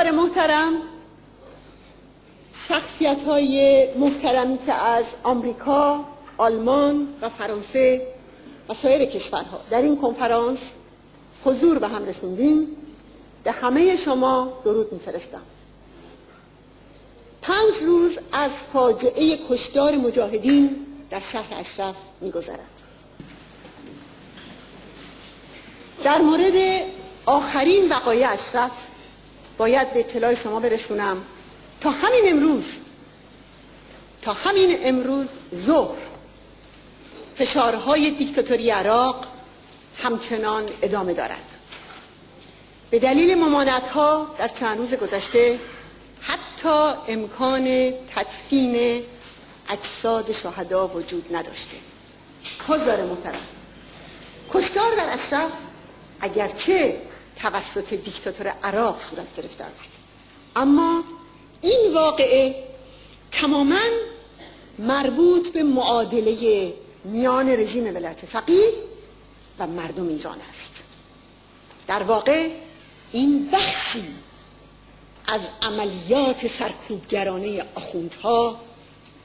دوستان محترم، شخصیت‌های محترمی که از آمریکا، آلمان و فرانسه و سایر کشورها در این کنفرانس حضور به هم رسوندیم، به همه شما درود می‌فرستم. 5 روز از فاجعه کشتار مجاهدین در شهر اشرف می‌گذرد. در مورد آخرین وقایع اشرف باید به اطلاع شما برسونم تا همین امروز ظهر فشارهای دیکتاتوری عراق همچنان ادامه دارد. به دلیل ممانعت‌ها در چند روز گذشته حتی امکان تدفین اجساد شهدا وجود نداشته. حضار محترم، کشتار در اشرف اگرچه توسط دیکتاتور عراق صورت گرفته است، اما این واقعه تماماً مربوط به معادله میان رژیم ولایت فقیه و مردم ایران است. در واقع این بخشی از عملیات سرکوبگرانه آخوندها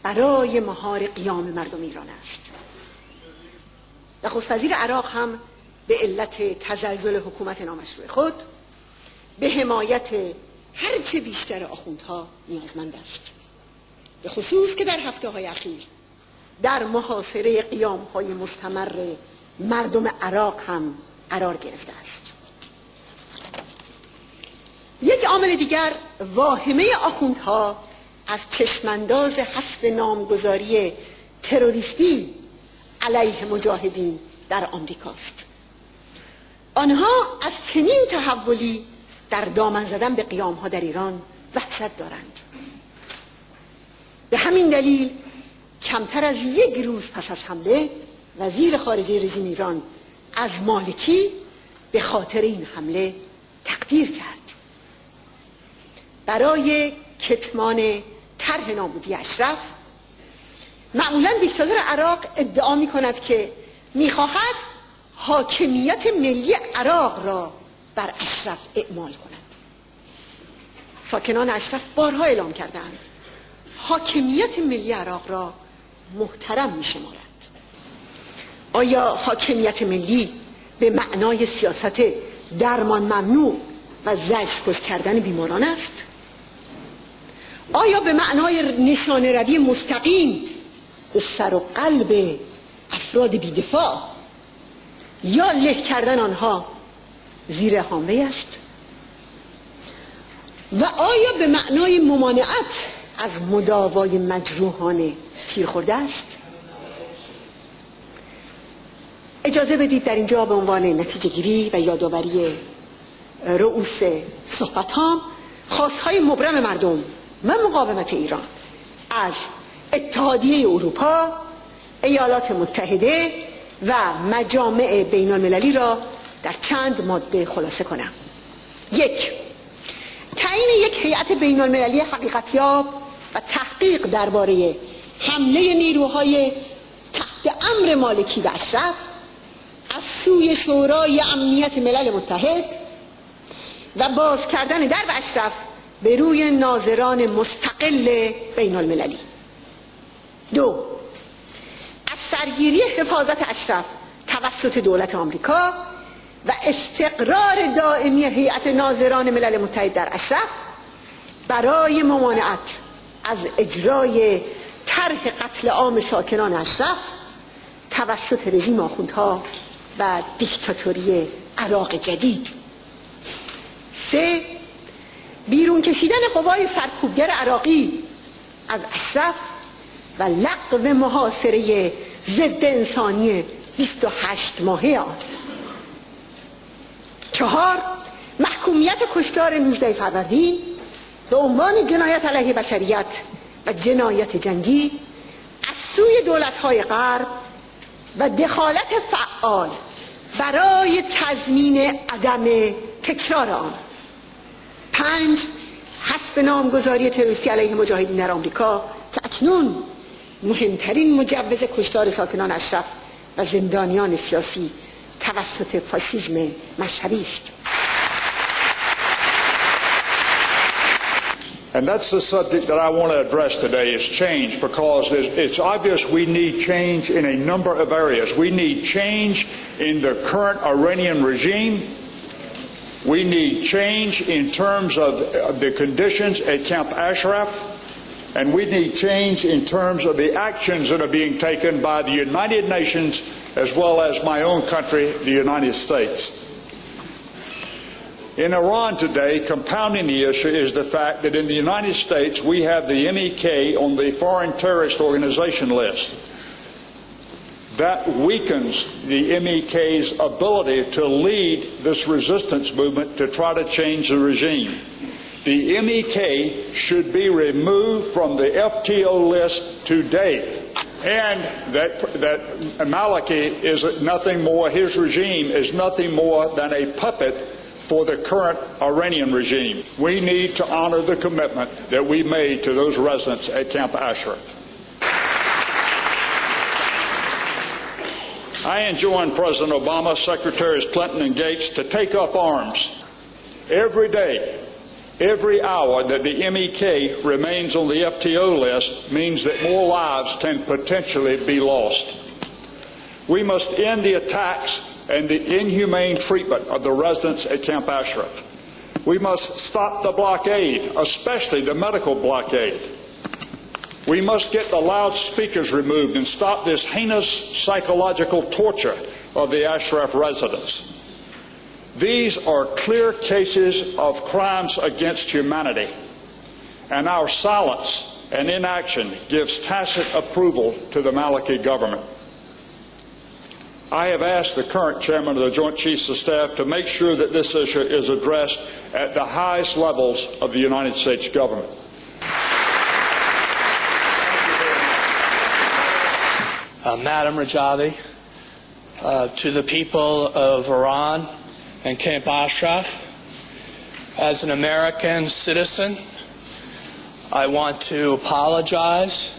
برای مهار قیام مردم ایران است. نخست وزیر عراق هم به علت تزلزل حکومت نامشروع خود به حمایت هرچه بیشتر آخوندها نیازمند است، به خصوص که در هفته‌های اخیر در محاصره قیام‌های مستمر مردم عراق هم قرار گرفته است. یک عامل دیگر واهمه آخوندها از چشمانداز حذف نامگذاری تروریستی علیه مجاهدین در آمریکاست. آنها از چنین تحولی در دامن زدن به قیام‌ها در ایران وحشت دارند. به همین دلیل کمتر از 1 روز پس از حمله وزیر خارجه رژیم ایران از مالکی به خاطر این حمله تقدیر کرد. برای کتمان طرح نابودی اشرف معمولاً دیکتاتور عراق ادعا می‌کند که می‌خواهد حاکمیت ملی عراق را بر اشرف اعمال کند. ساکنان اشرف بارها اعلام کردند حاکمیت ملی عراق را محترم می‌شمارند. آیا حاکمیت ملی به معنای سیاست درمان ممنوع و زجرکش کردن بیماران است؟ آیا به معنای نشانه روی مستقیم به سر و قلب افراد بی‌دفاع یا له کردن آنها زیر حامله است؟ و آیا به معنای ممانعت از مداوای مجروحان تیر خورده است؟ اجازه بدید در اینجا به عنوان نتیجه گیری و یادآوری رؤوس صحبت‌هام خواست‌های مبرم مردم و مقاومت ایران از اتحادیه اروپا، ایالات متحده و مجامع بین المللی را در چند ماده خلاصه کنم. 1. تعیین یک هیئت بین المللی حقیقتیاب و تحقیق درباره حمله نیروهای تحت امر مالکی به اشرف از سوی شورای امنیت ملل متحد و باز کردن درب اشرف به روی ناظران مستقل بین المللی. 2. از سرگیری حفاظت اشرف توسط دولت آمریکا و استقرار دائمی هیئت ناظران ملل متحد در اشرف برای ممانعت از اجرای طرح قتل عام ساکنان اشرف توسط رژیم آخوندها و دیکتاتوری عراق جدید. 3. بیرون کشیدن قوای سرکوبگر عراقی از اشرف و لغو محاصره ضد انسانی 28 ماهه آن. 4. محکومیت کشتار 19 فروردین به عنوان جنایت علیه بشریت و جنایت جنگی از سوی دولت‌های غرب و دخالت فعال برای تضمین عدم تکرار آن. 5. حذف نامگذاری تروریستی علیه مجاهدین در آمریکا که اکنون مهمترین مجوز کشتار ساکنان اشرف و زندانیان سیاسی توسط فاشیسم مذهبی است. And that's the subject that I want to address today, is change, because it's obvious we need change in a number of areas. We need change in the current Iranian regime. We need change in terms of the conditions at Camp Ashraf. And we need change in terms of the actions that are being taken by the United Nations as well as my own country, the United States. In Iran today, compounding the issue is the fact that in the United States we have the MEK on the Foreign Terrorist Organization list. That weakens the MEK's ability to lead this resistance movement to try to change the regime. The MEK should be removed from the FTO list today. And that Maliki is nothing more, his regime is nothing more than a puppet for the current Iranian regime. We need to honor the commitment that we made to those residents at Camp Ashraf. I enjoin President Obama, Secretaries Clinton and Gates to take up arms every day. Every hour that the MEK remains on the FTO list means that more lives can potentially be lost. We must end the attacks and the inhumane treatment of the residents at Camp Ashraf. We must stop the blockade, especially the medical blockade. We must get the loudspeakers removed and stop this heinous psychological torture of the Ashraf residents. These are clear cases of crimes against humanity, and our silence and inaction gives tacit approval to the Maliki government. I have asked the current chairman of the Joint Chiefs of Staff to make sure that this issue is addressed at the highest levels of the United States government. Madam Rajavi, to the people of Iran and Camp Ashraf, as an American citizen, I want to apologize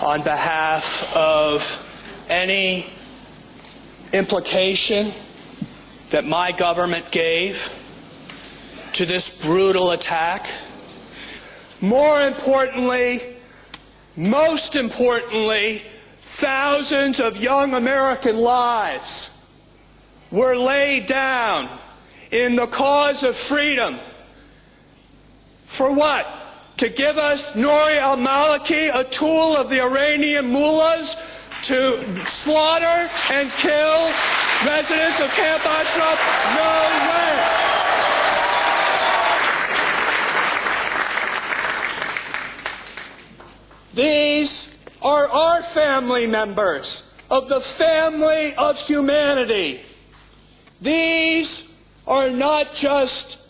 on behalf of any implication that my government gave to this brutal attack. More importantly, most importantly, thousands of young American lives were laid down in the cause of freedom. For what? To give us Nouri al-Maliki, a tool of the Iranian mullahs, to slaughter and kill residents of Camp Ashraf? No way! These are our family members of the family of humanity. These are not just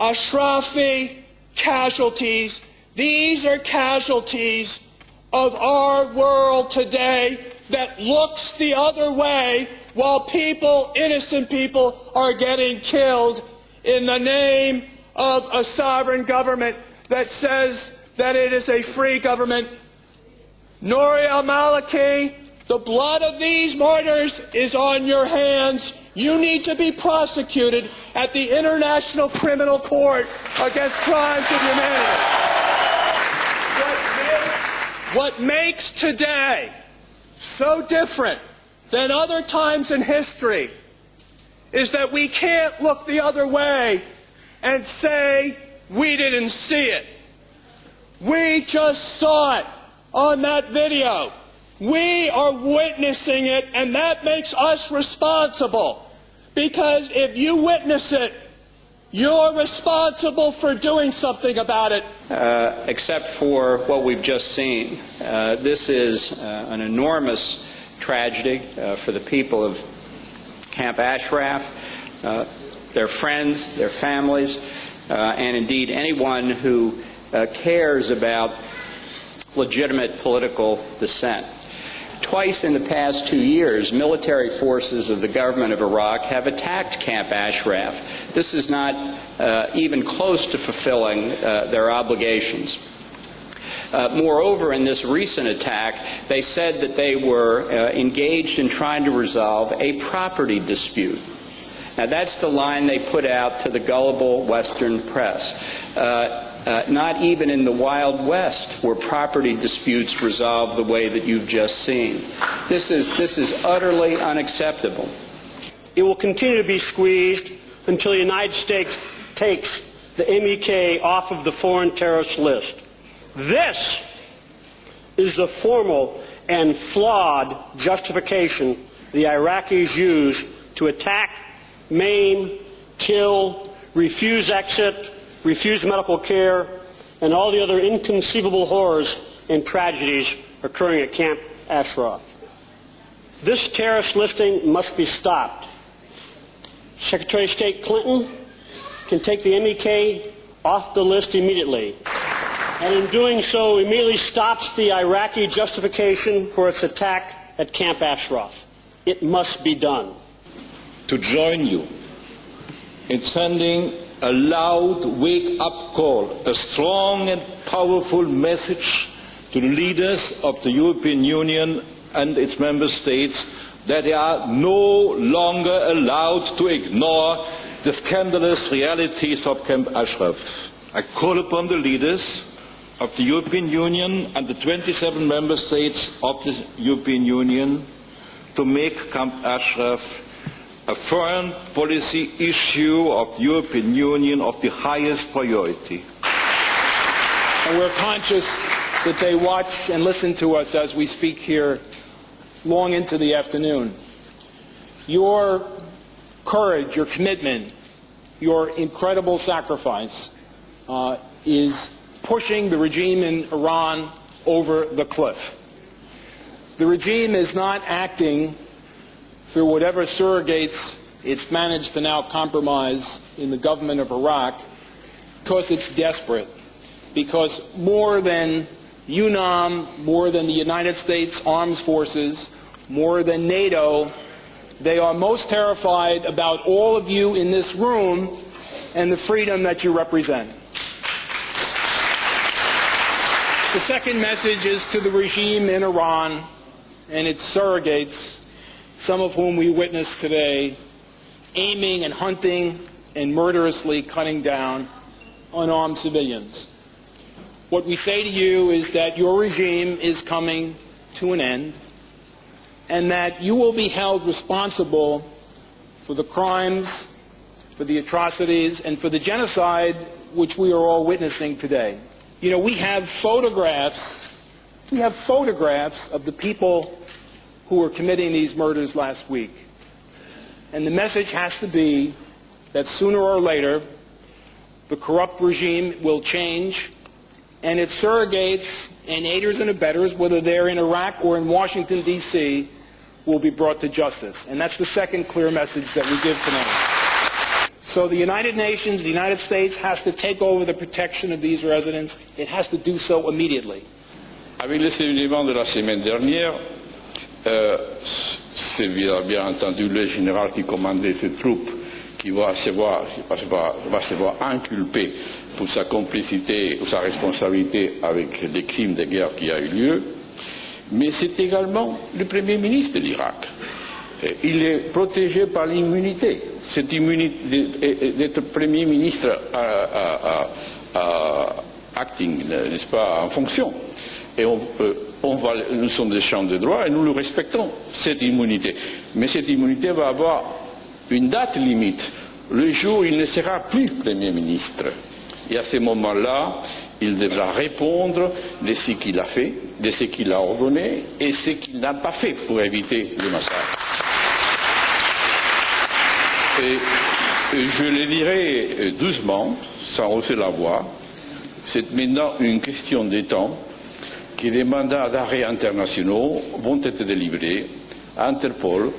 Ashrafi casualties. These are casualties of our world today that looks the other way while people, innocent people, are getting killed in the name of a sovereign government that says that it is a free government. Nouri al-Maliki, the blood of these martyrs is on your hands. You need to be prosecuted at the International Criminal Court against crimes of humanity. What makes today so different than other times in history is that we can't look the other way and say we didn't see it. We just saw it on that video. We are witnessing it, and that makes us responsible. Because if you witness it, you're responsible for doing something about it. Except for what we've just seen. This is an enormous tragedy for the people of Camp Ashraf, their friends, their families, and indeed anyone who cares about legitimate political dissent. Twice in the past 2 years, military forces of the government of Iraq have attacked Camp Ashraf. This is not even close to fulfilling their obligations. Moreover, in this recent attack, they said that they were engaged in trying to resolve a property dispute. Now, that's the line they put out to the gullible Western press. Not even in the Wild West were property disputes resolved the way that you've just seen. This is utterly unacceptable. It will continue to be squeezed until the United States takes the MEK off of the foreign terrorist list. This is the formal and flawed justification the Iraqis use to attack, maim, kill, refuse exit, refuse medical care, and all the other inconceivable horrors and tragedies occurring at Camp Ashraf. This terrorist listing must be stopped. Secretary of State Clinton can take the MEK off the list immediately, and in doing so immediately stops the Iraqi justification for its attack at Camp Ashraf. It must be done. To join you in sending a loud wake-up call, a strong and powerful message to the leaders of the European Union and its member states that they are no longer allowed to ignore the scandalous realities of Camp Ashraf. I call upon the leaders of the European Union and the 27 member states of the European Union to make Camp Ashraf a foreign policy issue of the European Union of the highest priority. And we're conscious that they watch and listen to us as we speak here long into the afternoon. Your courage, your commitment, your incredible sacrifice is pushing the regime in Iran over the cliff. The regime is not acting through whatever surrogates it's managed to now compromise in the government of Iraq because it's desperate. Because more than UNAM, more than the United States Armed Forces, more than NATO, they are most terrified about all of you in this room and the freedom that you represent. The second message is to the regime in Iran and its surrogates, some of whom we witnessed today, aiming and hunting and murderously cutting down unarmed civilians. What we say to you is that your regime is coming to an end and that you will be held responsible for the crimes, for the atrocities, and for the genocide which we are all witnessing today. You know, we have photographs of the people who were committing these murders last week. And the message has to be that sooner or later, the corrupt regime will change, and its surrogates and aiders and abettors, whether they're in Iraq or in Washington, D.C., will be brought to justice. And that's the second clear message that we give tonight. So the United Nations, the United States, has to take over the protection of these residents. It has to do so immediately. Avec les événements de la semaine dernière, c'est bien entendu le général qui commandait ces troupes qui va se voir inculpé pour sa complicité ou sa responsabilité avec les crimes de guerre qui a eu lieu, mais c'est également le Premier ministre de l'Irak. Il est protégé par l'immunité. Cette immunité d'être Premier ministre acting, n'est-ce pas, en fonction. Et nous sommes des gens de droit et nous le respectons, cette immunité. Mais cette immunité va avoir une date limite, le jour où il ne sera plus Premier ministre. Et à ce moment-là, il devra répondre de ce qu'il a fait, de ce qu'il a ordonné et ce qu'il n'a pas fait pour éviter le massacre. Et je le dirai doucement, sans hausser la voix, c'est maintenant une question de temps que des mandats d'arrêt internationaux vont être délivrés à Interpol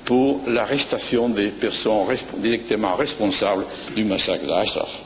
pour l'arrestation des personnes directement responsables du massacre d'Ashraf.